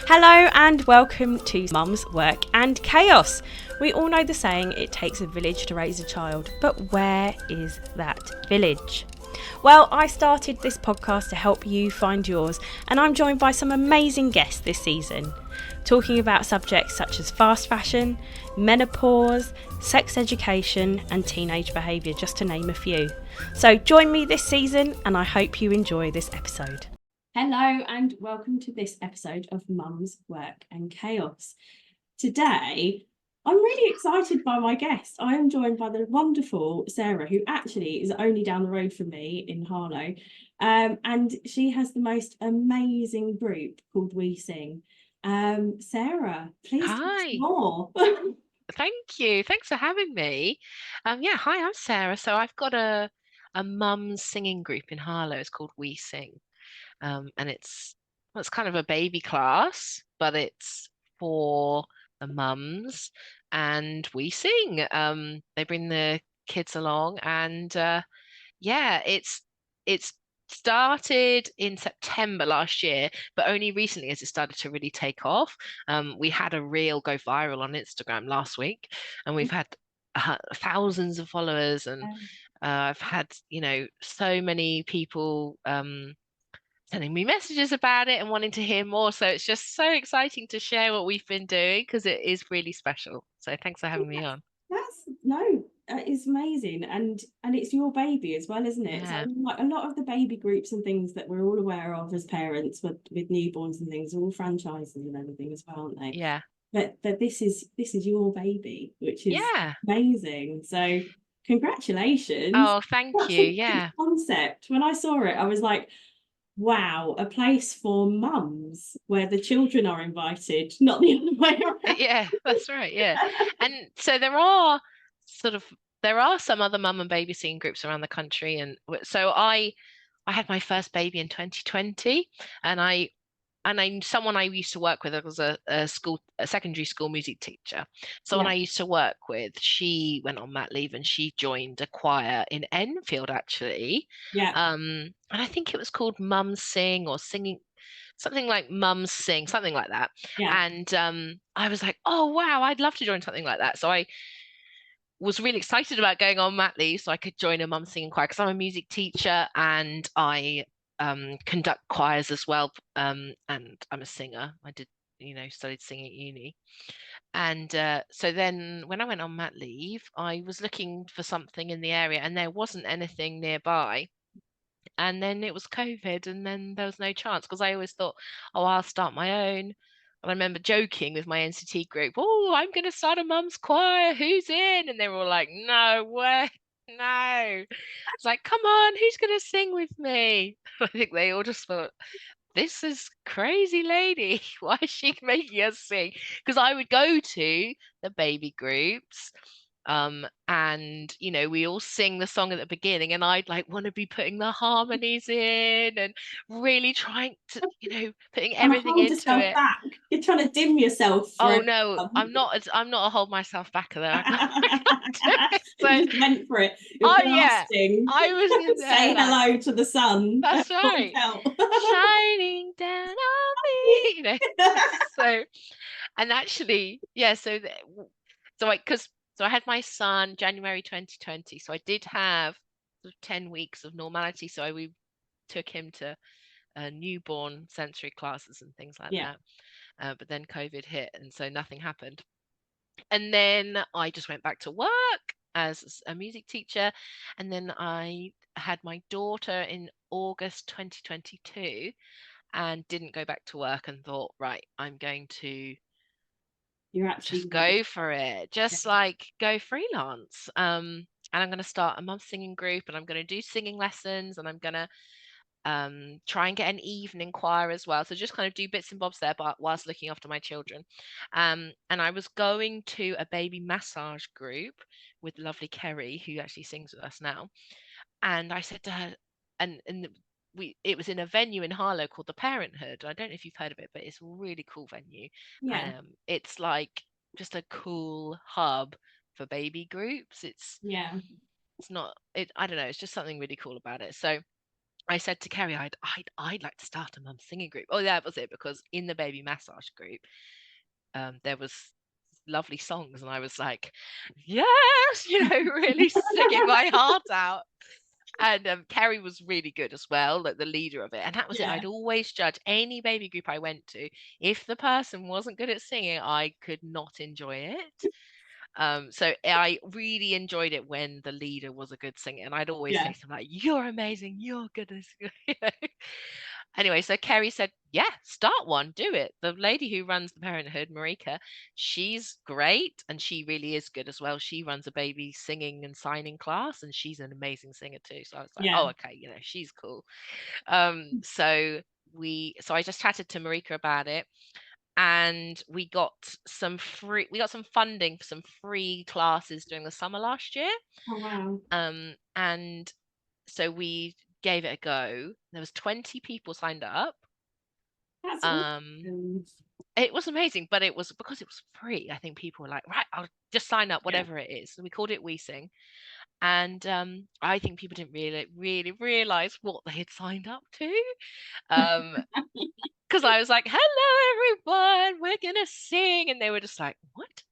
Hello and welcome to Mum's Work and Chaos. We all know the saying, it takes a village to raise a child, but where is that village? Well, I started this podcast to help you find yours, and I'm joined by some amazing guests this season, talking about subjects such as fast fashion, menopause, sex education and teenage behaviour, just to name a few. So join me this season and I hope you enjoy this episode. Hello and welcome to this episode of Mum's Work and Chaos. Today, I'm really excited by my guest. I am joined by the wonderful Sarah, who actually is only down the road from me in Harlow. And she has the most amazing group called We Sing. Sarah, please tell us Hi. more. Thank you. Thanks for having me. Hi, I'm Sarah. So I've got a mum's singing group in Harlow. It's called We Sing. And it's kind of a baby class, but it's for the mums and we sing. They bring the kids along and it's started in September last year, but only recently as it started to really take off. We had a reel go viral on Instagram last week, and we've had thousands of followers, and I've had so many people sending me messages about it and wanting to hear more. So it's just so exciting to share what we've been doing because it is really special. So thanks for having me on. It's amazing, and it's your baby as well, isn't it? Yeah. So like a lot of the baby groups and things that we're all aware of as parents with newborns and things are all franchises and everything as well, aren't they? Yeah. But this is your baby, which is Yeah. amazing. So congratulations. Oh, thank Such you. a good Yeah. concept. When I saw it, I was like, wow, a place for mums where the children are invited, not the other way around. Yeah, that's right. Yeah. And so there are some other mum and baby singing groups around the country. And so I had my first baby in 2020, and someone I used to work with, I was a secondary school music teacher. Someone Yeah. I used to work with, she went on mat leave and she joined a choir in Enfield actually. Yeah. And I think it was called Mum Sing or Singing, something like Mums Sing, something like that. Yeah. And I was like, oh wow, I'd love to join something like that. So I was really excited about going on mat leave so I could join a mum singing choir because I'm a music teacher and I conduct choirs as well. And I'm a singer. I did, studied singing at uni. And so then when I went on mat leave, I was looking for something in the area and there wasn't anything nearby. And then it was COVID, and then there was no chance because I always thought, oh, I'll start my own. And I remember joking with my NCT group, oh, I'm going to start a mum's choir. Who's in? And they were all like, no way, no. It's like, come on, who's going to sing with me? I think they all just thought, this is crazy lady. Why is she making us sing? Because I would go to the baby groups and we all sing the song at the beginning and I'd like want to be putting the harmonies in and really trying to putting Trying to everything hold into yourself it. back. You're trying to dim yourself for Oh no, I'm not a hold myself back there. I can't, I can't do it. You So just went for it. You're oh yeah, blasting. I was in there Say like, hello to the sun. that's That's what right, felt. shining down on me. So and actually yeah, so I had my son January 2020, so I did have sort of 10 weeks of normality. So we took him to newborn sensory classes and things like Yeah. that. But then COVID hit, and so nothing happened. And then I just went back to work as a music teacher. And then I had my daughter in August 2022 and didn't go back to work and thought, right, I'm going to You're actually just ready. go for it, Yeah. just like go freelance. And I'm going to start a mum singing group and I'm going to do singing lessons and I'm going to try and get an evening choir as well. So just kind of do bits and bobs there, but whilst looking after my children. And I was going to a baby massage group with lovely Kerry, who actually sings with us now. And I said to her, and it was in a venue in Harlow called the Parenthood. I don't know if you've heard of it, but it's a really cool venue. Yeah. It's like just a cool hub for baby groups. Yeah. It's not it I don't know, it's just something really cool about it. So I said to Kerry, I'd like to start a mum singing group. Oh, that was it, because in the baby massage group, there was lovely songs, and I was like, yes, really singing my heart out. And Kerry was really good as well, like the leader of it. And that was it. Yeah. I'd always judge any baby group I went to. If the person wasn't good at singing, I could not enjoy it. So I really enjoyed it when the leader was a good singer, and I'd always say Yeah. something like, "You're amazing, you're good as," Anyway, so Kerry said, "Yeah, start one, do it." The lady who runs the Parenthood, Marika, she's great, and she really is good as well. She runs a baby singing and signing class, and she's an amazing singer too. So I was like, Yeah. "Oh, okay, she's cool." So I just chatted to Marika about it, and we got some funding for some free classes during the summer last year. Oh wow. And so we gave it a go. There was 20 people signed up. That's um awesome. it was amazing, but it was because it was free. I think people were like, right, I'll just sign up, Yeah. whatever it is. So we called it We Sing. And I think people didn't really realize what they had signed up to. Because I was like, hello everyone, we're gonna sing, and they were just like, what?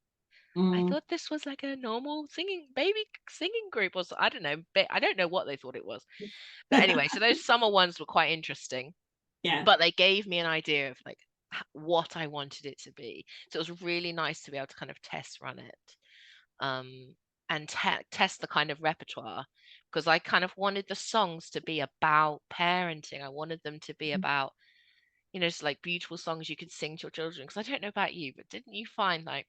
I Mm, thought this was like a normal baby singing group, or I don't know, but I don't know what they thought it was. But anyway, so those summer ones were quite interesting, yeah. but they gave me an idea of like what I wanted it to be. So it was really nice to be able to kind of test run it, and test the kind of repertoire, because I kind of wanted the songs to be about parenting. I wanted them to be about, just like beautiful songs you could sing to your children. Because I don't know about you, but didn't you find like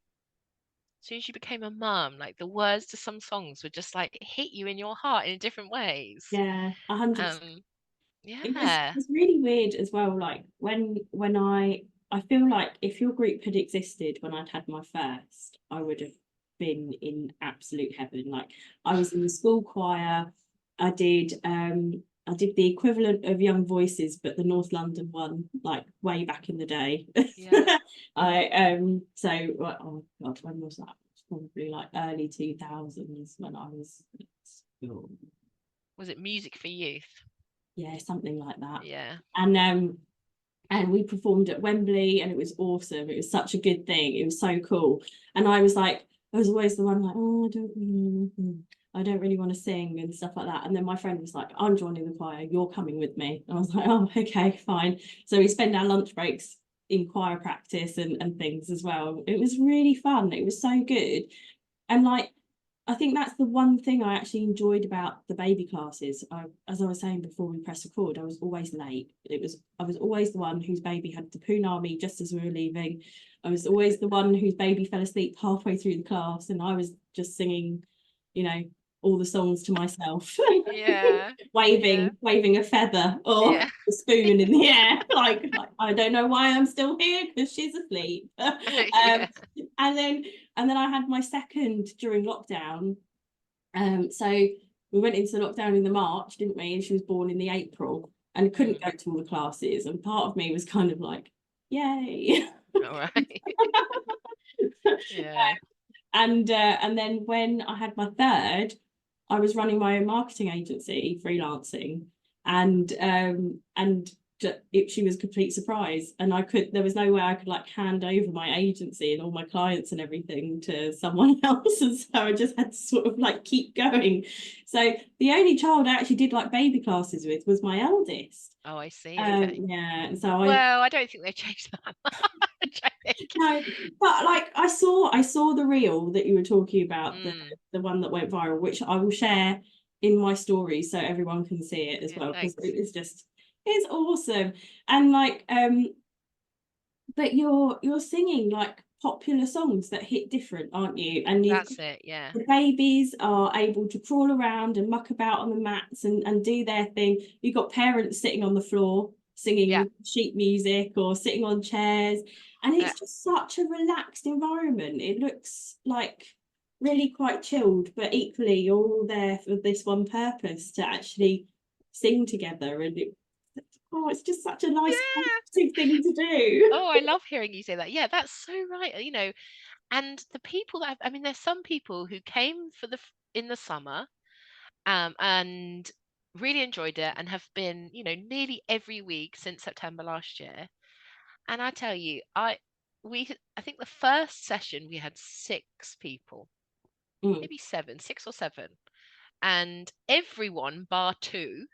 as soon as you became a mum, like the words to some songs would just like hit you in your heart in different ways? Yeah. 100%. Yeah. It's really weird as well. Like when I feel like if your group had existed when I'd had my first, I would have been in absolute heaven. Like I was in the school choir. I did the equivalent of Young Voices, but the North London one, like way back in the day. Yeah. Oh God, when was that? It's probably like early 2000s when I was at school. Was it Music for Youth? Yeah, something like that. Yeah. And we performed at Wembley, and it was awesome. It was such a good thing. It was so cool. And I was always the one like, oh, I don't really want to sing and stuff like that. And then my friend was like, I'm joining the choir, you're coming with me. And I was like, oh, okay, fine. So we spend our lunch breaks in choir practice and things as well. It was really fun. It was so good. And like, I think that's the one thing I actually enjoyed about the baby classes. As I was saying before we press record, I was always late. I was always the one whose baby had to poon me just as we were leaving. I was always the one whose baby fell asleep halfway through the class, and I was just singing, all the songs to myself, Yeah. Yeah. waving a feather or Yeah. a spoon in the air, like I don't know why I'm still here because she's asleep. Yeah. And then I had my second during lockdown. So we went into lockdown in the March, didn't we? And she was born in the April and couldn't go to all the classes. And part of me was kind of like, yay. All right. Yeah. And then when I had my third, I was running my own marketing agency, freelancing, and she was a complete surprise. And there was no way I could like hand over my agency and all my clients and everything to someone else. And so I just had to sort of like keep going. So the only child I actually did like baby classes with was my eldest. Oh, I see. Okay. Yeah. And so Well, I don't think they've changed that much. no, but like I saw the reel that you were talking about, the one that went viral, which I will share in my story so everyone can see it as Yeah, well, because thanks. it's awesome. And like but you're singing like popular songs that hit different, aren't you? And That's it. Yeah. the babies are able to crawl around and muck about on the mats and do their thing. You've got parents sitting on the floor Yeah. singing sheet music or sitting on chairs, and Yeah. it's just such a relaxed environment. It looks like really quite chilled, but equally you're all there for this one purpose, to actually sing together. And it's just such a nice Yeah. positive thing to do. Oh, I love hearing you say that. Yeah, that's so right. And the people I mean, there's some people who came in the summer, and really enjoyed it, and have been, nearly every week since September last year. And I tell you, I think the first session we had 6 people, maybe 7, 6 or 7, and everyone bar 2,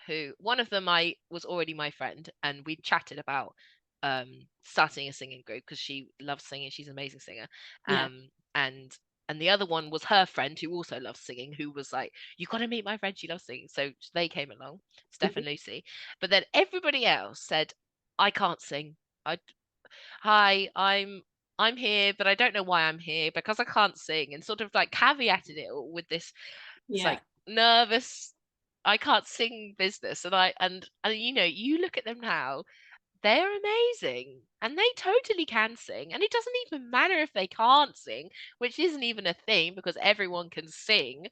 who one of them I was already my friend, and we chatted about starting a singing group because she loves singing. She's an amazing singer. Yeah. And the other one was her friend who also loves singing, who was like, you got to meet my friend, she loves singing. So they came along, Steph and Lucy. But then everybody else said, I can't sing. I Hi, I'm here, but I don't know why I'm here because I can't sing, and sort of like caveated it all with this. It's Yeah. like nervous, I can't sing business. And you look at them now, they're amazing, and they totally can sing, and it doesn't even matter if they can't sing, which isn't even a thing because everyone can sing.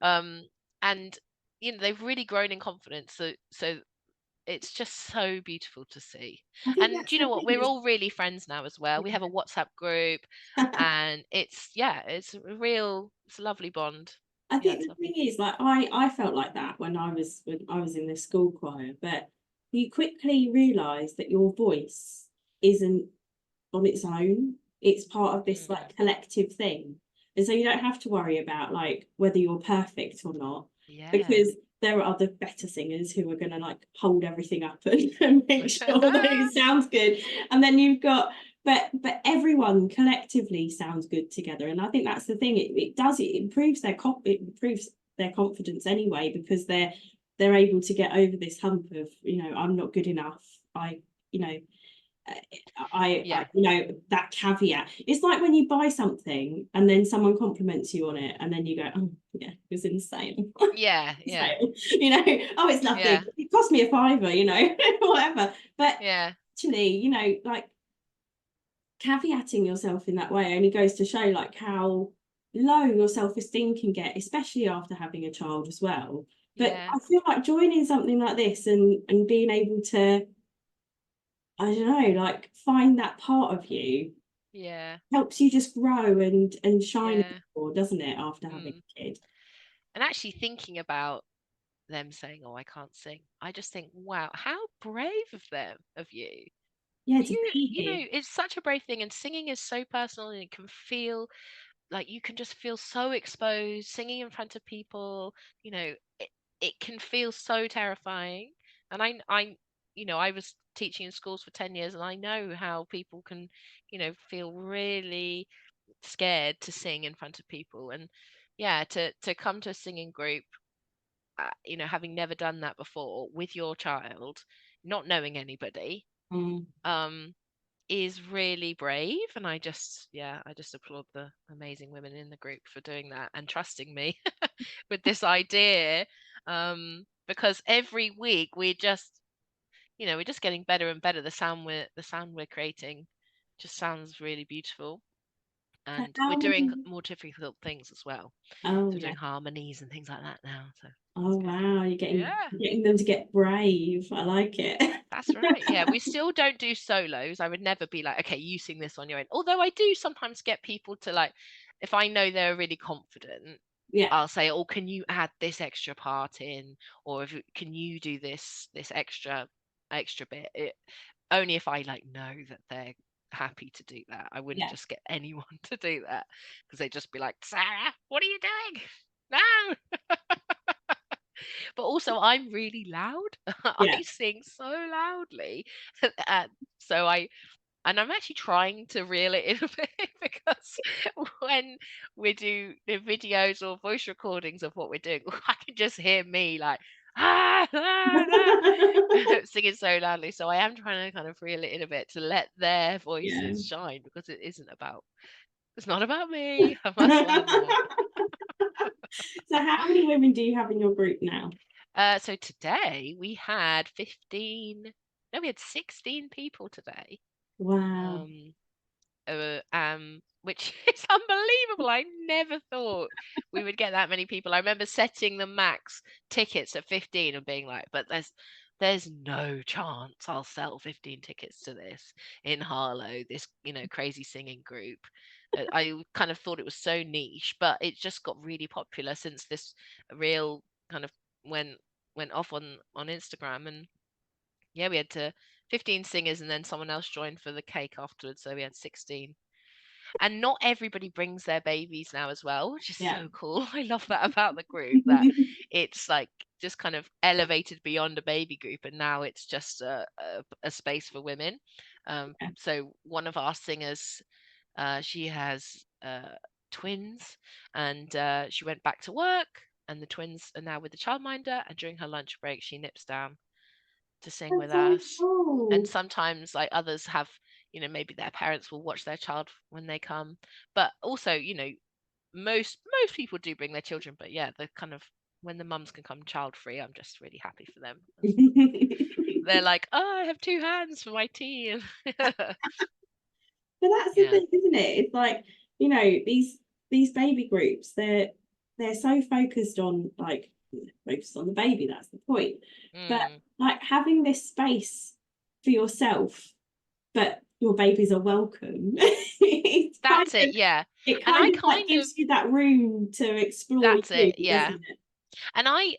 And they've really grown in confidence, so it's just so beautiful to see. I think And that's you the know what, thing we're is, all really friends now as well. We have a WhatsApp group, and it's a lovely bond. I Yeah, think it's the lovely. thing is, like, I felt like that when I was in the school choir, but you quickly realise that your voice isn't on its own. It's part of this Mm, like collective thing. And so you don't have to worry about like whether you're perfect or not, yeah. because there are other better singers who are gonna like hold everything up and make sure that it sounds good. And then you've got but everyone collectively sounds good together. And I think that's the thing. It improves it improves their confidence anyway, because they're able to get over this hump of, I'm not good enough. I, you know, Yeah, that caveat. It's like when you buy something and then someone compliments you on it, and then you go, oh yeah, it was insane. yeah, yeah, Oh, it's nothing. yeah, It cost me a fiver, whatever. But yeah, actually, like caveating yourself in that way only goes to show like how low your self-esteem can get, especially after having a child as well. But yeah, I feel like joining something like this and being able to, I don't know, like find that part of you yeah, helps you just grow and shine a bit yeah. more, doesn't it, after having Mm. a kid? And actually thinking about them saying, "Oh, I can't sing," I just think, wow, how brave of them, of you. Yeah, to You, be here. it's such a brave thing, and singing is so personal, and it can feel like you can just feel so exposed singing in front of people. It can feel so terrifying. And I was teaching in schools for 10 years, and I know how people can feel really scared to sing in front of people. And yeah, to come to a singing group, having never done that before with your child, not knowing anybody, Mm. um is really brave. And I just applaud the amazing women in the group for doing that and trusting me with this idea. Because every week we're just getting better and better. The sound we're creating just sounds really beautiful, So and we're how doing many? more difficult things as well. Oh So we're yeah. doing harmonies and things like that now, so Oh that's good. wow, you're Yeah, getting them to get brave. I like it. that's right. Yeah, we still don't do solos. I would never be like, okay, you sing this on your own. Although I do sometimes get people to, like, if I know they're really confident, Yeah. I'll say, oh, can you add this extra part in, or can you do this extra bit? Only if I like know that they're happy to do that. I wouldn't Yeah. just get anyone to do that, because they'd just be like, Sarah, what are you doing? No. But also I'm really loud. Yeah. I sing so loudly. and so I'm actually trying to reel it in a bit, because when we do the videos or voice recordings of what we're doing, I can just hear me like, singing so loudly. So I am trying to kind of reel it in a bit to let their Yeah. voices shine, because it's not about me. I must learn more. So how many women do you have in your group now? So today we had 15, no, we had 16 people today. Wow. Um, which is unbelievable. I never thought we would get that many people. I remember setting the max tickets at 15 and being like, but there's no chance I'll sell 15 tickets to this in Harlow, this crazy singing group. I kind of thought it was so niche, but it just got really popular since this real kind of when went off on Instagram, and yeah, we had 15 singers, and then someone else joined for the cake afterwards, so we had 16. And not everybody brings their babies now as well, which is so cool. I love that about the group, that it's like just kind of elevated beyond a baby group, and now it's just a space for women. So one of our singers, she has twins, and she went back to work, and the twins are now with the childminder, and during her lunch break she nips down to sing with us. Cool. And sometimes, like, others have, maybe their parents will watch their child when they come, but also, most people do bring their children, but yeah, the kind of, when the mums can come child free, I'm just really happy for them. They're like, oh, I have 2 hands for my tea. And but that's the thing, isn't it? It's like, these baby groups, they're so focused on the baby, that's the point. But like having this space for yourself, but your babies are welcome. That's it, yeah. It kind of gives you that room to explore. That's it, yeah. And I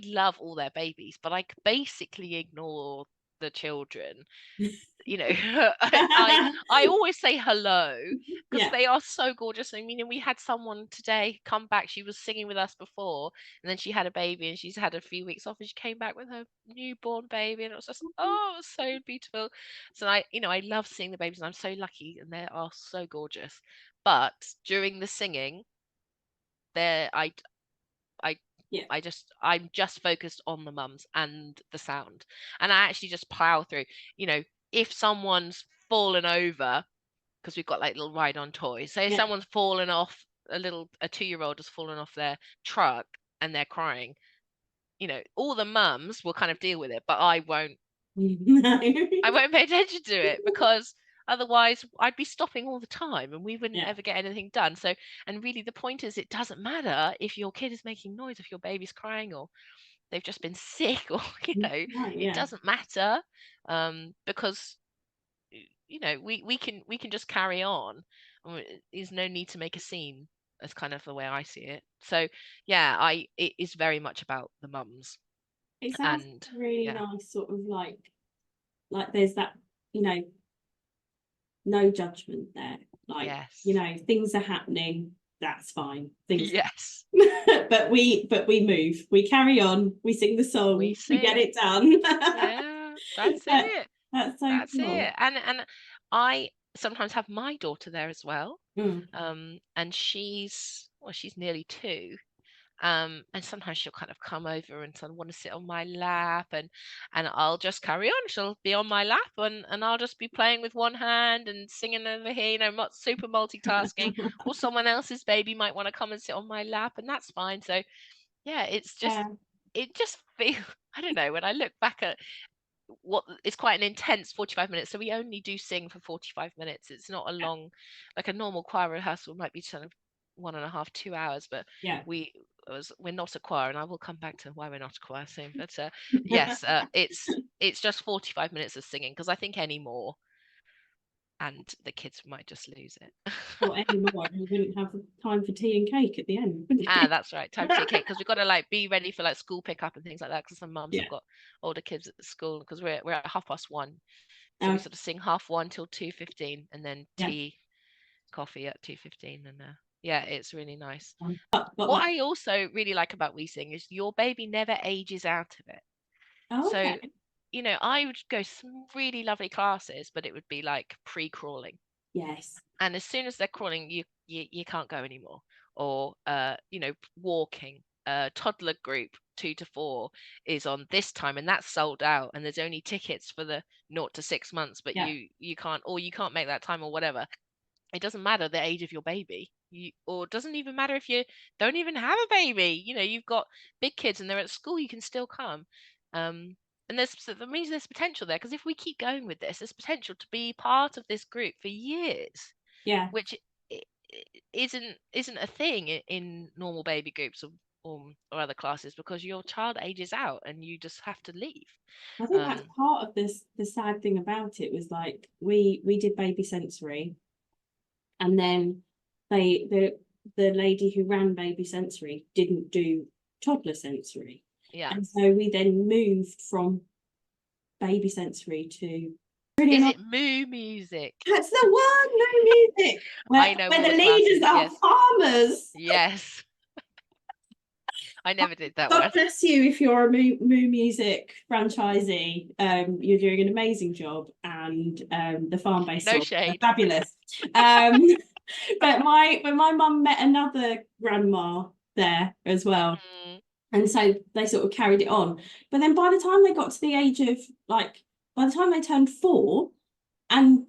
love all their babies, but I basically ignore the children. I always say hello, because they are so gorgeous. I mean, we had someone today come back. She was singing with us before, and then she had a baby, and she's had a few weeks off, and she came back with her newborn baby, and it was just, it was so beautiful. So I love seeing the babies, and I'm so lucky, and they are so gorgeous. But during the singing, I'm just focused on the mums and the sound, and I actually just plow through. If someone's fallen over, because we've got like little ride-on toys, so if someone's fallen off, a 2-year-old has fallen off their truck and they're crying, all the mums will kind of deal with it, but I won't. I won't pay attention to it, because otherwise I'd be stopping all the time and we wouldn't ever get anything done. So, and really the point is, it doesn't matter if your kid is making noise, if your baby's crying, or they've just been sick, or it doesn't matter, because we can just carry on. There's no need to make a scene. That's kind of the way I see it. So yeah, it is very much about the mums. It sounds really nice, sort of like there's that, no judgment there. Like, things are happening, that's fine. But we move, we carry on, we sing the song, we get it done. Yeah, that's it. That's so cool. It. And I sometimes have my daughter there as well. And she's nearly 2. And sometimes she'll kind of come over and sort of want to sit on my lap, and I'll just carry on. She'll be on my lap, and I'll just be playing with one hand and singing over here, super multitasking. Or someone else's baby might want to come and sit on my lap, and that's fine. So yeah, it's just it just feels, I don't know, when I look back at it's quite an intense 45 minutes. So we only do sing for 45 minutes. It's not a long, like a normal choir rehearsal might be sort of 1.5, 2 hours, but we're not a choir, and I will come back to why we're not a choir soon. But yes, it's just 45 minutes of singing, because I think any more and the kids might just lose it. Or anymore, we wouldn't have time for tea and cake at the end. That's right, time for tea and cake, because we've got to be ready for school pickup and things like that, because some mums have got older kids at the school, because we're at 1:30, so we sort of sing 1:30 till 2:15, and then tea, coffee at 2:15, and it's really nice. What I also really like about We Sing is your baby never ages out of it. So I would go some really lovely classes, but it would be like pre-crawling. Yes. And as soon as they're crawling, you can't go anymore. Or walking. Toddler group 2 to 4 is on this time, and that's sold out, and there's only tickets for the 0 to 6 months, but you can't make that time, or whatever. It doesn't matter the age of your baby. Or it doesn't even matter if you don't even have a baby. You've got big kids and they're at school, you can still come. And that means there's potential there, because if we keep going with this, there's potential to be part of this group for years. Yeah. Which isn't a thing in normal baby groups or other classes, because your child ages out and you just have to leave. I think that's part of this. The sad thing about it was we did baby sensory, and then the lady who ran baby sensory didn't do toddler sensory. Yeah. And so we then moved from baby sensory to Is it moo music? That's the one, moo music. I know Where all the the leaders classes, are yes. farmers. Yes. I never did that God one. bless you if you're a moo music franchisee. You're doing an amazing job, and the farm-based No songs are shade. fabulous. But my mum met another grandma there as well. Mm, And so they sort of carried it on. But then by the time they got to the age of by the time they turned 4, and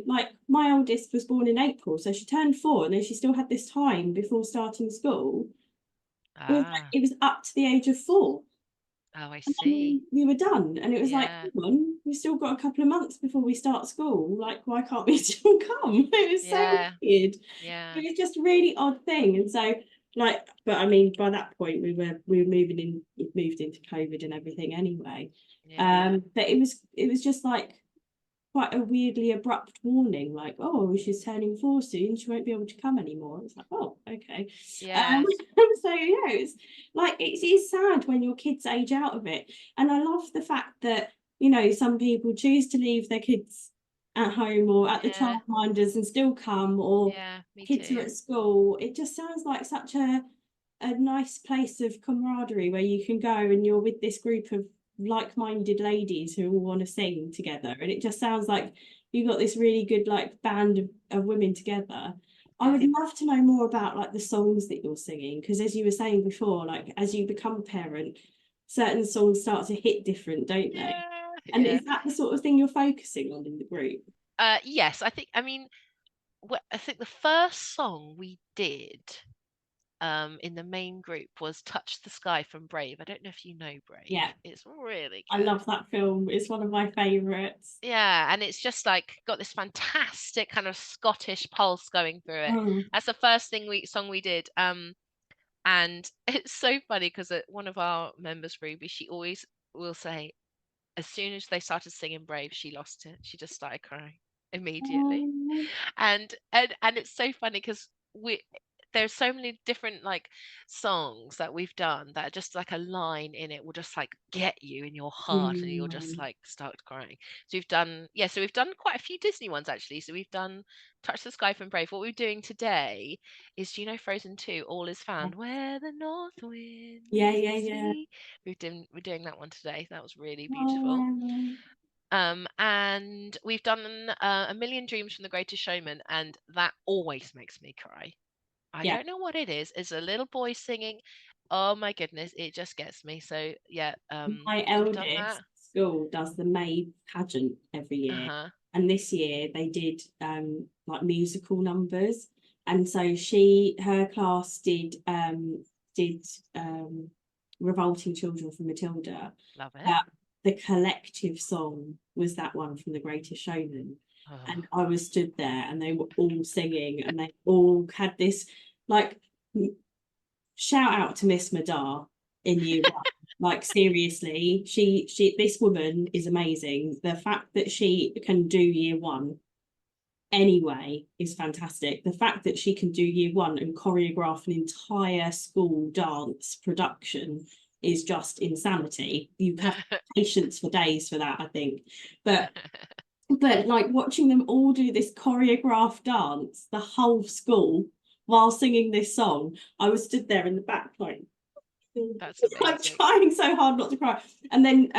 like my oldest was born in April, so she turned 4, and then she still had this time before starting school. It was up to the age of 4. Oh, I And see. then we were done, and it was like, Yeah. come on, we've still got a couple of months before we start school. Like, why can't we still come? It was so Yeah. weird. Yeah. It was just a really odd thing. And so, like, but I mean, by that point, we were moving in, we'd moved into COVID and everything anyway. Yeah. But it was just like quite a weirdly abrupt warning, like, oh, she's turning 4 soon, she won't be able to come anymore. It's like, oh, okay. Yeah. So yeah, it's like it is sad when your kids age out of it. And I love the fact that, some people choose to leave their kids at home or at the Yeah. childminders and still come, or Yeah. Me kids are too. at school. It just sounds like such a nice place of camaraderie where you can go and you're with this group of like-minded ladies who all want to sing together, and it just sounds like you've got this really good like band of women together. I would love to know more about like the songs that you're singing, because as you were saying before, like as you become a parent, certain songs start to hit different, don't they? Yeah. And Yeah. is that the sort of thing you're focusing on in the group? Yes, I mean, I think the first song we did in the main group was Touch the Sky from Brave. I don't know if you know Brave. Yeah, It's really I good. love that film. It's one of my favorites. Yeah, and it's just like got this fantastic kind of Scottish pulse going through it. Oh, That's the first song we did. And it's so funny because one of our members, Ruby, she always will say, as soon as they started singing Brave, she lost it. She just started crying immediately. oh. And it's so funny because there's so many different like songs that we've done that are just like a line in it will just like get you in your heart and you'll just Mm. like start crying. So we've done quite a few Disney ones actually. So we've done Touch the Sky from Brave. What we're doing today is, do you know Frozen 2, All is Found, where the north wind Yeah, meets yeah, the yeah. sea. We're doing that one today. That was really beautiful. Oh, And we've done A Million Dreams from the Greatest Showman, and that always makes me cry. I yeah. don't know what it is. It's a little boy singing. Oh my goodness, it just gets me. So yeah, My we've done eldest that. school does the May pageant every year, Uh-huh. and this year they did like musical numbers, and so her class did Revolting Children from Matilda, Love it. but the collective song was that one from The Greatest Showman. Oh. And I was stood there and they were all singing and they all had this like shout out to Miss Madar in year 1. Like seriously, this woman is amazing. The fact that she can do year 1 anyway is fantastic. The fact that she can do year 1 and choreograph an entire school dance production is just insanity. You have patience for days for that, I think. But like watching them all do this choreographed dance, the whole school, while singing this song, I was stood there in the back like That's I'm amazing. trying so hard not to cry. And then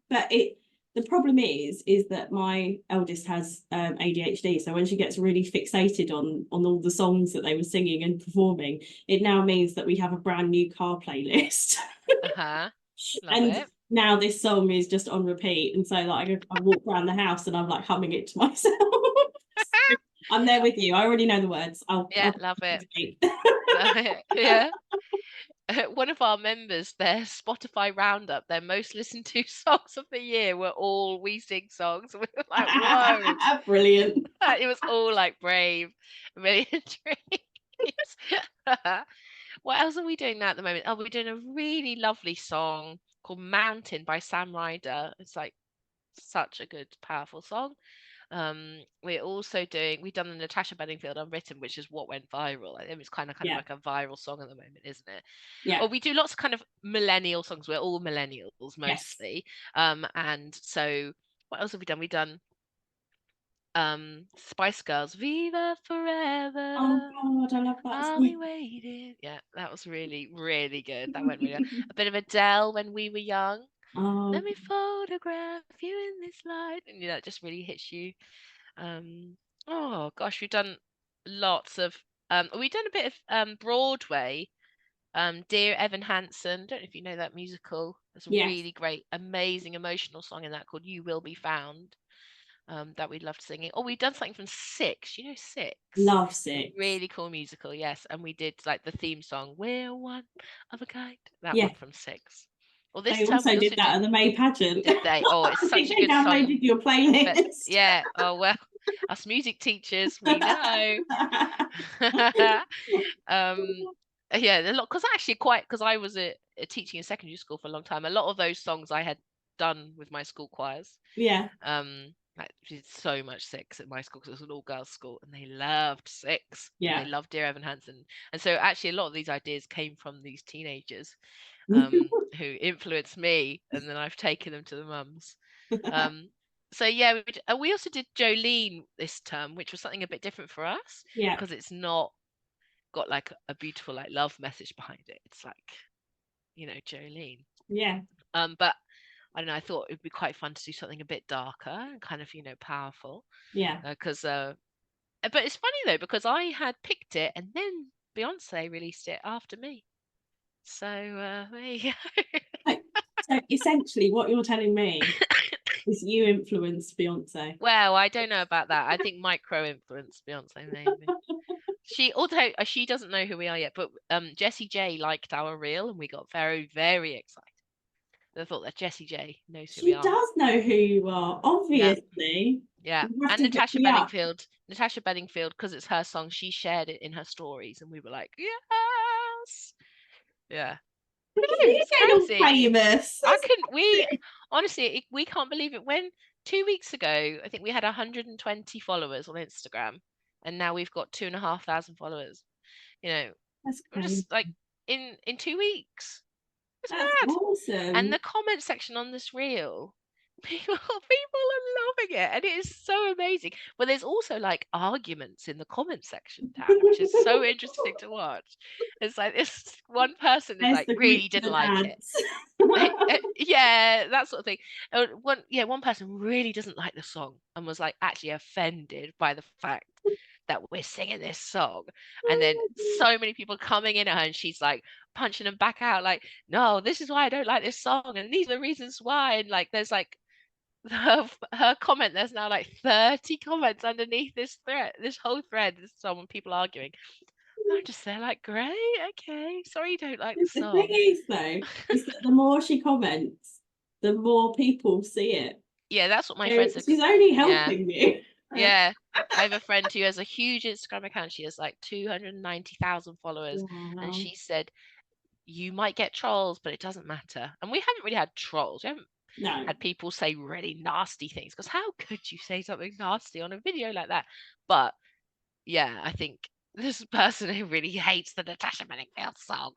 but the problem is that my eldest has ADHD, so when she gets really fixated on all the songs that they were singing and performing, it now means that we have a brand new car playlist. Uh-huh. Love And it. now this song is just on repeat, and so like I walk around the house and I'm like humming it to myself. I'm there with you. I already know the words. I'll Love it. participate. Love it. Yeah. One of our members, their Spotify roundup, their most listened to songs of the year were all We Sing songs. We were like, whoa. Brilliant. It was all like Brave, A Million Dreams. What else are we doing now at the moment? Oh, we're doing a really lovely song called Mountain by Sam Ryder. It's like such a good, powerful song. We're also we've done the Natasha Bedingfield Unwritten, which is what went viral. I think it's kind of Yeah. like a viral song at the moment, isn't it? Yeah. Or we do lots of kind of millennial songs. We're all millennials Yes. mostly. And so what else have we done? We've done Spice Girls, Viva Forever. Oh God, I love that Are song. we waiting? Yeah, that was really, really good. That went really well. A bit of Adele, When We Were Young. Oh, Let me photograph you in this light. And you know, it just really hits you. Oh gosh, we've done lots of we've done a bit of Broadway. Dear Evan Hansen. Don't know if you know that musical. There's a yes. really great, amazing, emotional song in that called You Will Be Found. That we loved singing. Oh, we've done something from Six. You know Six? Love Six. Really cool musical, yes. And we did like the theme song, We're One of a Kind. That Yeah. one from Six. Well, this They term also we did that at the May pageant. Did they? Oh, it's I such think a they good song. downloaded your playlist. But, yeah. Oh well, us music teachers, we know. Yeah, a lot, because actually because I was a teaching in secondary school for a long time. A lot of those songs I had done with my school choirs. Yeah. Like, we did so much Six at my school because it was an all-girls school, and they loved Six. Yeah. And they loved Dear Evan Hansen, and so actually a lot of these ideas came from these teenagers who influenced me, and then I've taken them to the mums. So yeah, we also did Jolene this term, which was something a bit different for us. Yeah. Because it's not got like a beautiful like love message behind it. It's like, you know, Jolene. Yeah. But I don't know, I thought it'd be quite fun to do something a bit darker and kind of, you know, powerful. Yeah. Because but it's funny though, because I had picked it and then Beyonce released it after me. So there you go. So essentially what you're telling me is you influenced Beyonce. Well, I don't know about that. I think micro influenced Beyonce maybe. Although she doesn't know who we are yet, but Jessie J liked our reel and we got very, very excited. I thought that Jessie J knows who we are. She does know who you are, obviously. Yeah. And Natasha Bedingfield, because it's her song, she shared it in her stories, and we were like, yes. Yeah. You're getting all famous. Honestly, we can't believe it. When 2 weeks ago, I think we had 120 followers on Instagram, and now we've got 2,500 followers. You know, That's we're just like in 2 weeks. It's That's mad. awesome. And the comment section on this reel, people are loving it, and it is so amazing. But there's also like arguments in the comment section tab, which is so interesting to watch. It's like this one person is like really didn't like it. Yeah, that sort of thing. One person really doesn't like the song and was like actually offended by the fact that we're singing this song, and then so many people coming in at her, and she's like punching them back out, like, no, this is why I don't like this song, and these are the reasons why. And like, there's like her comment, there's now like 30 comments underneath this whole thread. This is someone, people arguing. I'm just there like, great, okay, sorry you don't like the song. The thing is though, is that the more she comments, the more people see it. Yeah, that's what my friend said. She's only helping you. Yeah, I have a friend who has a huge Instagram account. She has like 290,000 followers. Wow. And she said, you might get trolls, but it doesn't matter. And we haven't really had trolls. We haven't had people say really nasty things, because how could you say something nasty on a video like that? But yeah, I think this person who really hates the Natasha Bedingfield song,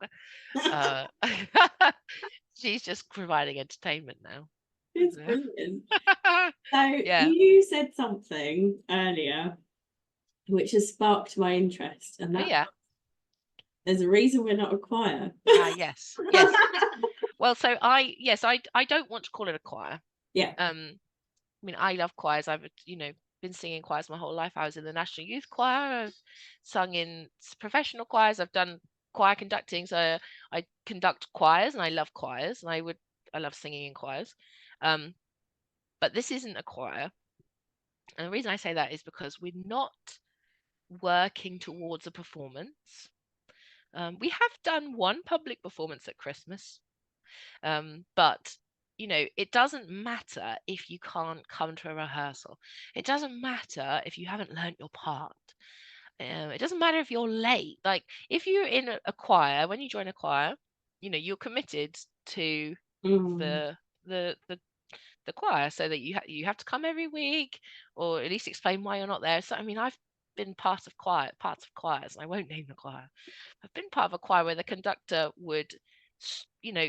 she's just providing entertainment now. It's brilliant. So you said something earlier which has sparked my interest, and that there's a reason we're not a choir. Yes. Well, so I don't want to call it a choir. Yeah. I mean, I love choirs. I've been singing choirs my whole life. I was in the National Youth Choir. I've sung in professional choirs. I've done choir conducting, so I conduct choirs, and I love choirs, and I love singing in choirs. But this isn't a choir, and the reason I say that is because we're not working towards a performance. We have done one public performance at Christmas, but it doesn't matter if you can't come to a rehearsal. It doesn't matter if you haven't learnt your part. It doesn't matter if you're late. Like, if you're in a choir, when you join a choir, you're committed to the the choir, so that you have to come every week, or at least explain why you're not there. So I mean, I've been parts of choirs, and I won't name the choir. I've been part of a choir where the conductor would,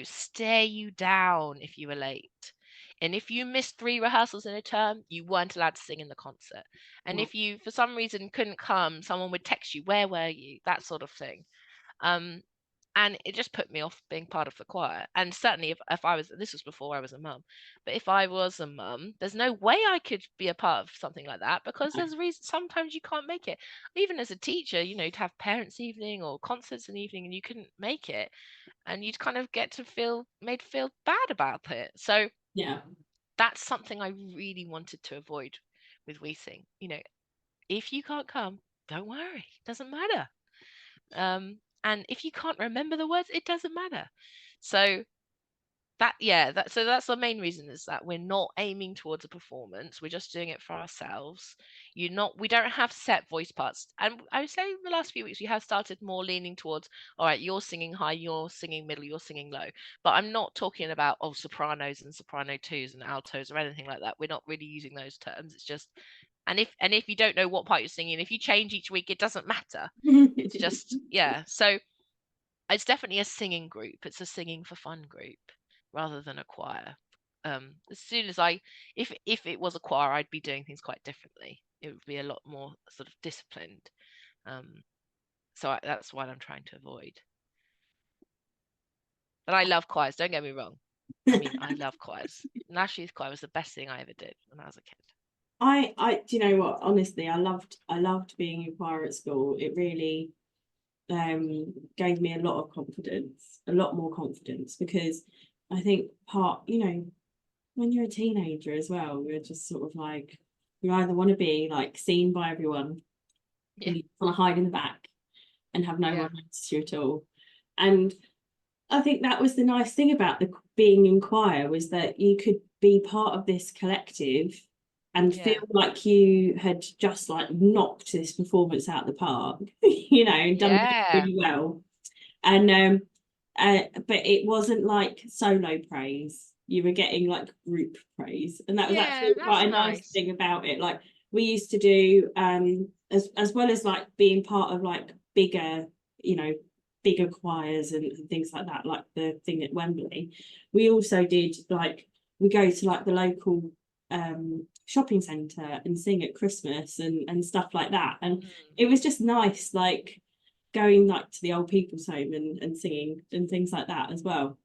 stare you down if you were late. And if you missed 3 rehearsals in a term, you weren't allowed to sing in the concert. And Wow. if you, for some reason, couldn't come, someone would text you, "Where were you?" That sort of thing. And it just put me off being part of the choir. And certainly if I was, this was before I was a mum, but if I was a mum, there's no way I could be a part of something like that, because there's reasons sometimes you can't make it. Even as a teacher, to have parents' evening or concerts in the evening and you couldn't make it, and you'd kind of get to feel bad about it. So Yeah. that's something I really wanted to avoid with We Sing. If you can't come, don't worry, it doesn't matter. And if you can't remember the words, it doesn't matter. So that's the main reason, is that we're not aiming towards a performance. We're just doing it for ourselves. We don't have set voice parts. And I would say in the last few weeks we have started more leaning towards, all right, you're singing high, you're singing middle, you're singing low. But I'm not talking about sopranos and soprano twos and altos or anything like that. We're not really using those terms. It's just, and if you don't know what part you're singing, if you change each week, it doesn't matter. It's just, so it's definitely a singing group. It's a singing for fun group rather than a choir. As soon as if it was a choir, I'd be doing things quite differently. It would be a lot more sort of disciplined. So that's what I'm trying to avoid. But I love choirs, don't get me wrong. I mean, I love choirs. National Youth Choir was the best thing I ever did when I was a kid. Do you know what? Honestly, I loved being in choir at school. It really gave me a lot more confidence, because I think when you're a teenager as well, you're just sort of like, you either want to be like seen by everyone, and you want to hide in the back and have no one notice you at all. And I think that was the nice thing about being in choir, was that you could be part of this collective and feel like you had just like knocked this performance out of the park, and done it really well. And but it wasn't like solo praise. You were getting like group praise, and that was actually quite a nice thing about it. Like, we used to do as well as like being part of like bigger choirs and things like that, like the thing at Wembley. We also did, like, we go to like the local shopping centre and sing at Christmas and stuff like that, and it was just nice, like going like to the old people's home and singing and things like that as well.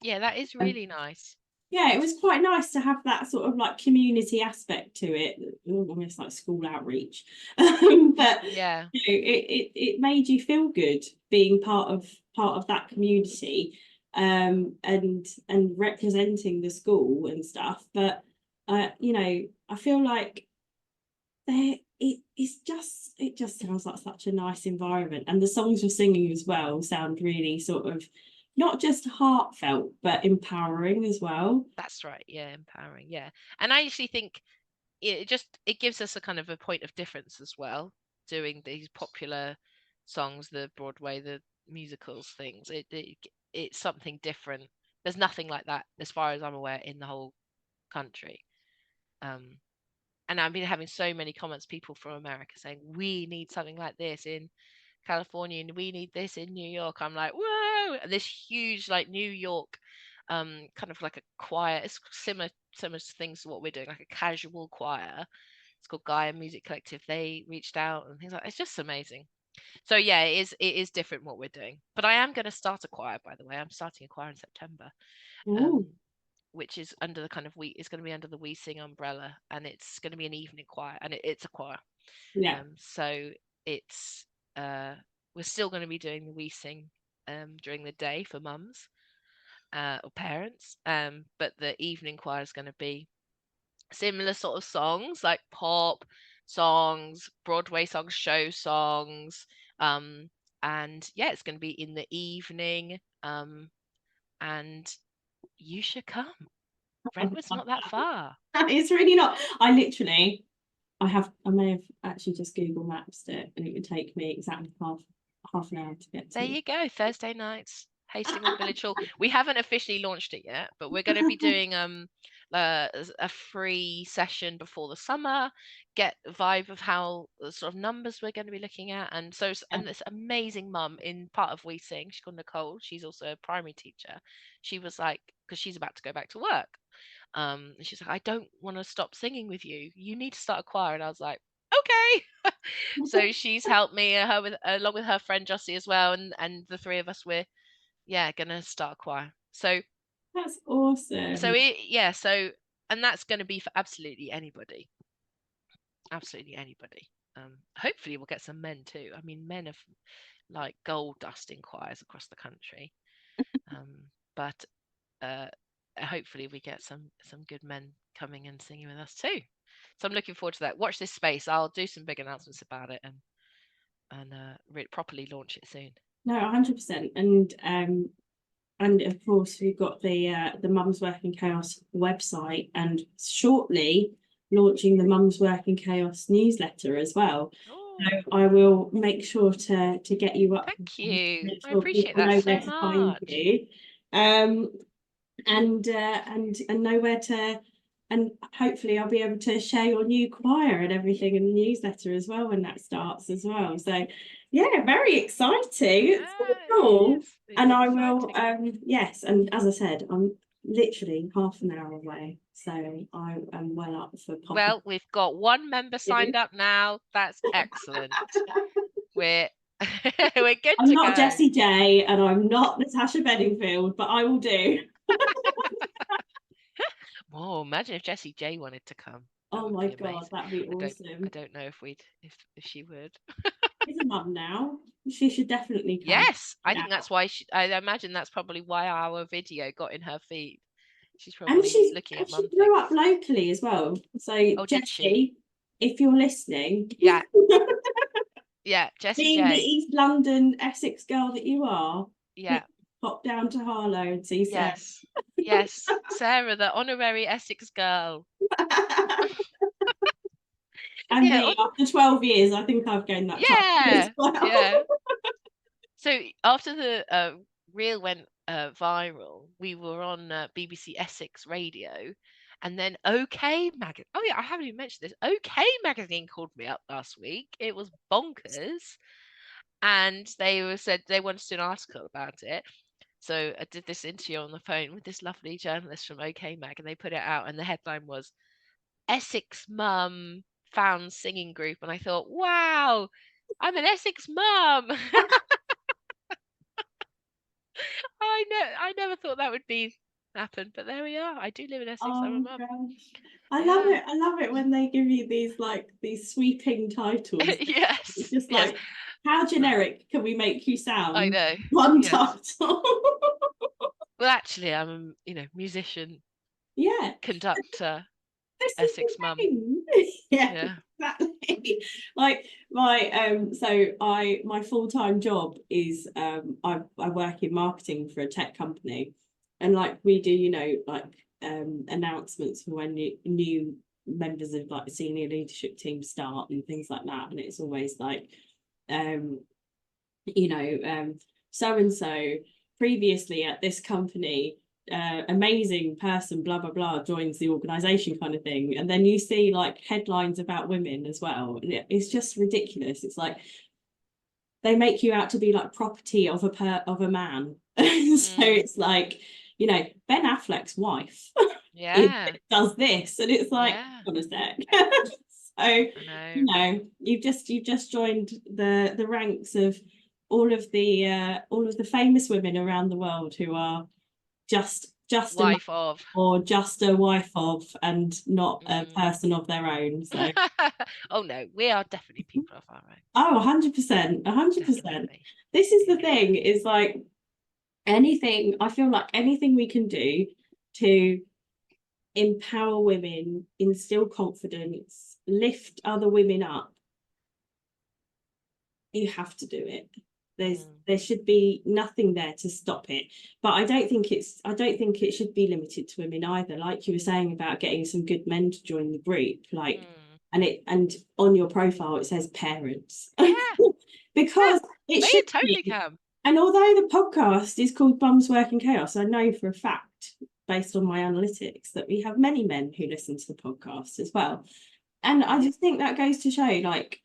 That is really nice. It was quite nice to have that sort of like community aspect to it, almost like school outreach. But it made you feel good being part of that community, and representing the school and stuff. But I feel like it just sounds like such a nice environment, and the songs you're singing as well sound really sort of not just heartfelt but empowering as well. That's right. Empowering. And I actually think it gives us a kind of a point of difference as well, doing these popular songs, the Broadway, the musicals things. It's something different. There's nothing like that, as far as I'm aware, in the whole country. And I've been having so many comments, people from America saying, we need something like this in California, and we need this in New York. I'm like, whoa! And this huge, like, New York, kind of like a choir. It's similar things to what we're doing, like a casual choir. It's called Gaia Music Collective. They reached out and things like that. It's just amazing. So it is different what we're doing. But I am going to start a choir, by the way. I'm starting a choir in September. Which is under the kind of it's going to be under the We Sing umbrella, and it's going to be an evening choir, and it's a choir. So it's we're still going to be doing the We Sing during the day for mums or parents, but the evening choir is going to be similar sort of songs, like pop songs, Broadway songs, show songs, and it's going to be in the evening, and you should come. Brentwood's not that far. It's really not. I may have actually just Google Mapped it, and it would take me exactly half an hour to get to. There you go. Thursday nights, Hastings Village Hall. We haven't officially launched it yet, but we're going to be doing a free session before the summer, get a vibe of how the sort of numbers we're going to be looking at. And so, and this amazing mum in part of We Sing, she's called Nicole, she's also a primary teacher. She was like, because she's about to go back to work, and she's like, I don't want to stop singing with you, you need to start a choir. And I was like, okay. So she's helped me, along with her friend Jessie as well, and the three of us, we're gonna start a choir. So That's awesome. so and that's going to be for absolutely anybody. Hopefully we'll get some men too. I mean, men have like gold dust in choirs across the country, but hopefully we get some good men coming and singing with us too. So I'm looking forward to that. Watch this space. I'll do some big announcements about it and really properly launch it soon. No, 100%. And of course we've got the Mums Work in Chaos website, and shortly launching the Mums Work in Chaos newsletter as well. So I will make sure to get you up. Thank you. Sure I appreciate that so much. Find you. And know where to, and hopefully I'll be able to share your new choir and everything in the newsletter as well when that starts as well. So yeah, very exciting. It's so cool. And I will yes, and as I said, I'm literally half an hour away, so I am well up for popping. Well, we've got one member signed up now. That's excellent. We're we're good. I'm not Jessie J and I'm not Natasha Bedingfield, but I will do. Oh, imagine if Jessie J wanted to come. Oh my God, that'd be awesome. I don't know if she would. She's a mum now. She should definitely come. Yes, I think that's why I imagine that's probably why our video got in her feed. She's probably looking at mum. She grew up locally as well. So Jessie, if you're listening, yeah, Jessie being J, the East London Essex girl that you are, yeah, pop down to Harlow and see Sarah. Yes, Sarah, the honorary Essex girl. And after 12 years, I think I've gained that. Yeah, yeah. So after the reel went viral, we were on BBC Essex Radio, and then OK Magazine. Oh yeah, I haven't even mentioned this. OK Magazine called me up last week. It was bonkers, and they said they wanted to do an article about it. So I did this interview on the phone with this lovely journalist from OK Mag, and they put it out, and the headline was Essex Mum Found Singing Group. And I thought, wow, I'm an Essex mum. I never thought that would happen, but there we are. I do live in Essex. I'm a mum. I love it when they give you these sweeping titles. Yes. It's just like, how generic can we make you sound? I know. One title. Well, actually, I'm a musician. Yeah. Conductor. Essex mum. Yeah, exactly. Like my full-time job is I work in marketing for a tech company, and like we do announcements for when new members of like the senior leadership team start and things like that, and it's always like so and so previously at this company, amazing person, blah blah blah, joins the organization kind of thing. And then you see like headlines about women as well, and it's just ridiculous. It's like they make you out to be like property of a man. So it's like, Ben Affleck's wife does this, and it's like, hold a sec. So you've just joined the ranks of all of the famous women around the world who are just wife of, or just a wife of, and not a person of their own. So oh no, we are definitely people of our own. Oh, 100%. This is the thing, is like I feel like anything we can do to empower women, instill confidence, lift other women up, you have to do it. There should be nothing there to stop it. But I don't think it should be limited to women either. Like you were saying about getting some good men to join the group, like and on your profile it says parents. Because it should totally come. And although the podcast is called Mums Work in Chaos, I know for a fact based on my analytics that we have many men who listen to the podcast as well. And I just think that goes to show, like,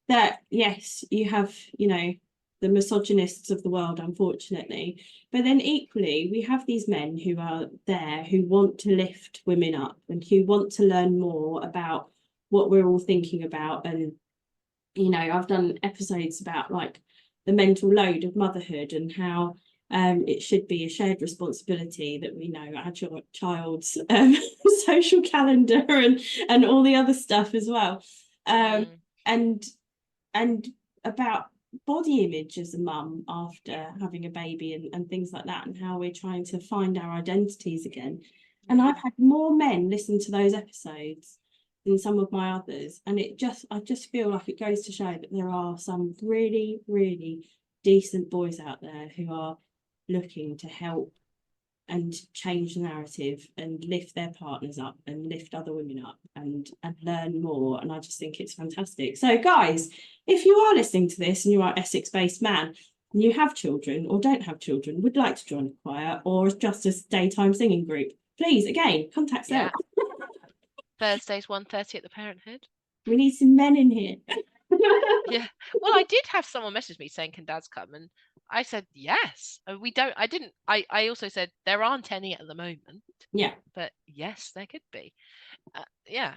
that yes, you have, you know, the misogynists of the world, unfortunately, but then equally we have these men who are there who want to lift women up and who want to learn more about what we're all thinking about. And you know, I've done episodes about like the mental load of motherhood and how it should be a shared responsibility, that we know our child's social calendar and all the other stuff as well, and about body image as a mum after having a baby and things like that, and how we're trying to find our identities again. And I've had more men listen to those episodes than some of my others, and I just feel like it goes to show that there are some really, really decent boys out there who are looking to help and change the narrative and lift their partners up and lift other women up and learn more. And I just think it's fantastic. So guys, if you are listening to this and you are Essex-based man and you have children or don't have children, would like to join a choir or just a daytime singing group, please, again, contact Sarah. Thursdays 1:30 at the Parenthood. We need some men in here. Yeah. Well, I did have someone message me saying, can dads come? And I said, yes. I also said, there aren't any at the moment. Yeah. But yes, there could be. Yeah.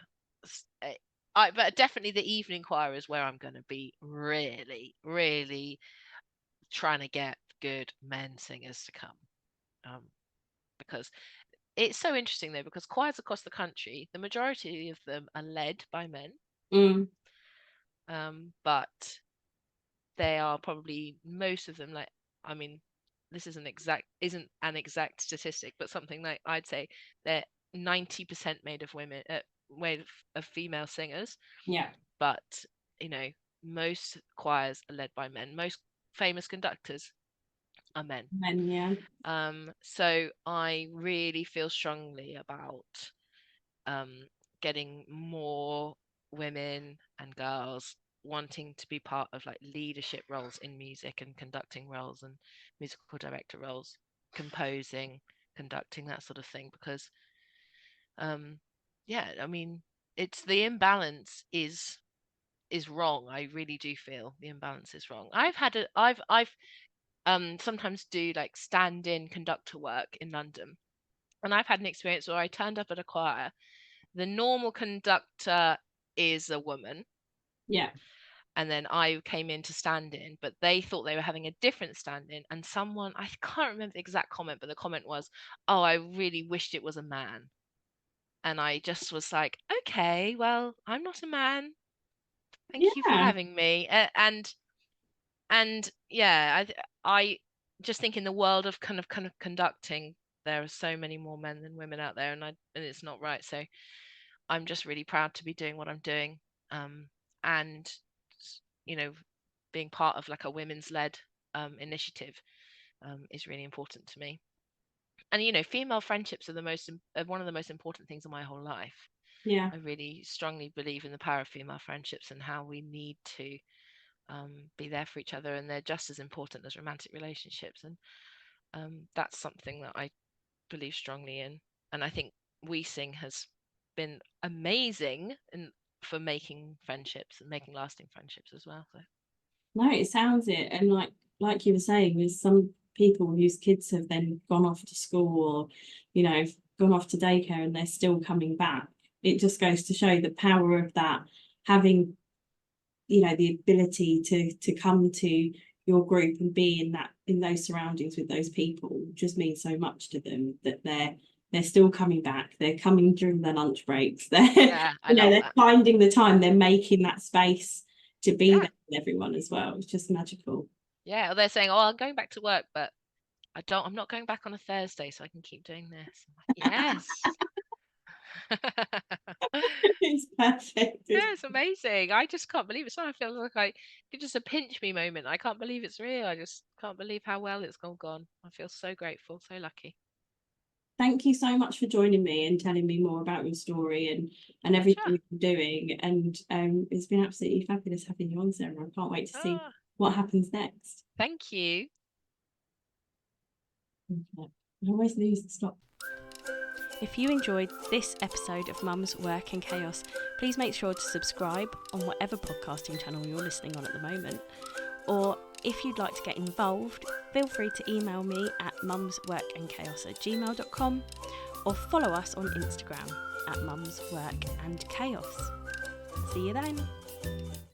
But definitely the evening choir is where I'm going to be really, really trying to get good men singers to come. Because it's so interesting though, because choirs across the country, the majority of them are led by men. But they are probably, most of them, like, I mean, this isn't an exact statistic, but something like, I'd say they're 90% made of female singers. Yeah. But you know, most choirs are led by men. Most famous conductors are men. Yeah. So I really feel strongly about getting more women and girls wanting to be part of like leadership roles in music and conducting roles and musical director roles, composing, conducting, that sort of thing. Because yeah, I mean, it's the imbalance is wrong. I really do feel the imbalance is wrong. I've sometimes do like stand-in conductor work in London, and I've had an experience where I turned up at a choir. The normal conductor is a woman. Yeah. And then I came in to stand in, but they thought they were having a different stand in. And someone, I can't remember the exact comment, but the comment was, oh, I really wished it was a man. And I just was like, okay, well, I'm not a man. Thank you for having me. And yeah, I just think in the world of kind of conducting, there are so many more men than women out there, and it's not right. So I'm just really proud to be doing what I'm doing, and you know, being part of like a women's led initiative is really important to me. And you know, female friendships are one of the most important things in my whole life. Yeah. I really strongly believe in the power of female friendships and how we need to be there for each other, and they're just as important as romantic relationships. And that's something that I believe strongly in, and I think We Sing has been amazing for making friendships and making lasting friendships as well. So no, it sounds it. And like you were saying, there's some people whose kids have then gone off to school or, you know, gone off to daycare and they're still coming back. It just goes to show the power of that, having, you know, the ability to come to your group and be in those surroundings with those people just means so much to them, that they're still coming back. They're coming during their lunch breaks. They're they're finding the time. They're making that space to be there with everyone as well. It's just magical. Yeah, or they're saying, "Oh, I'm going back to work, but I'm not going back on a Thursday, so I can keep doing this." I'm like, yes. It's perfect. Yeah, it's amazing. I just can't believe it. So I feel like it's just a pinch me moment. I can't believe it's real. I just can't believe how well it's all gone. I feel so grateful, so lucky. Thank you so much for joining me and telling me more about your story and everything you're doing. And it's been absolutely fabulous having you on, Sarah. I can't wait to see what happens next. Thank you. I always lose the stop. If you enjoyed this episode of Mum's Work and Chaos, please make sure to subscribe on whatever podcasting channel you're listening on at the moment. Or if you'd like to get involved, feel free to email me at mumsworkandchaos@gmail.com or follow us on Instagram at mumsworkandchaos. See you then.